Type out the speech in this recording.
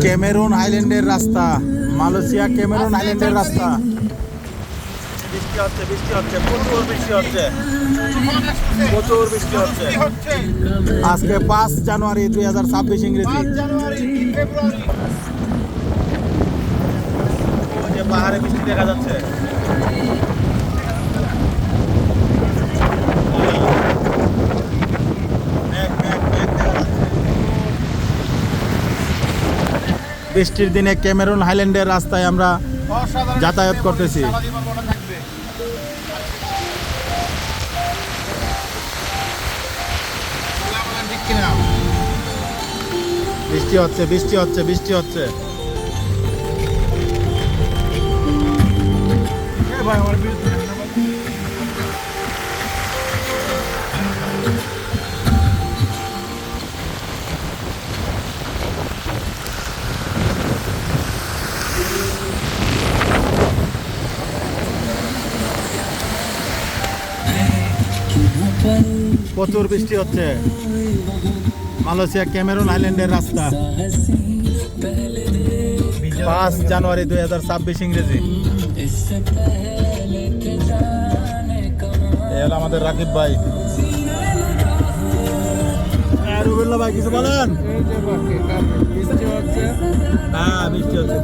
Cameroon আইল্যান্ডের রাস্তা, Malaysia Cameroon আইল্যান্ডের রাস্তা। বৃষ্টি হচ্ছে, বৃষ্টি হচ্ছে, প্রচুর বৃষ্টি হচ্ছে, প্রচুর বৃষ্টি হচ্ছে। আজকে 5 জানুয়ারি 2026 ইংরেজি। ওই যে পাহাড়ে বৃষ্টি দেখা যাচ্ছে। বৃষ্টির দিনে ক্যামেরুন হাইল্যান্ডের রাস্তায় আমরা যাতায়াত করতেছি। বৃষ্টি হচ্ছে, বৃষ্টি হচ্ছে, বৃষ্টি হচ্ছে। প্রচুর বৃষ্টি হচ্ছে মালয়েশিয়া ক্যামেরুন আইল্যান্ডের রাস্তা। 5 জানুয়ারি 2026 ইংরেজি। এই হলো আমাদের রাকিব ভাই। রুবেল্লা ভাই কিছু বলেন? হ্যাঁ, বৃষ্টি হচ্ছে।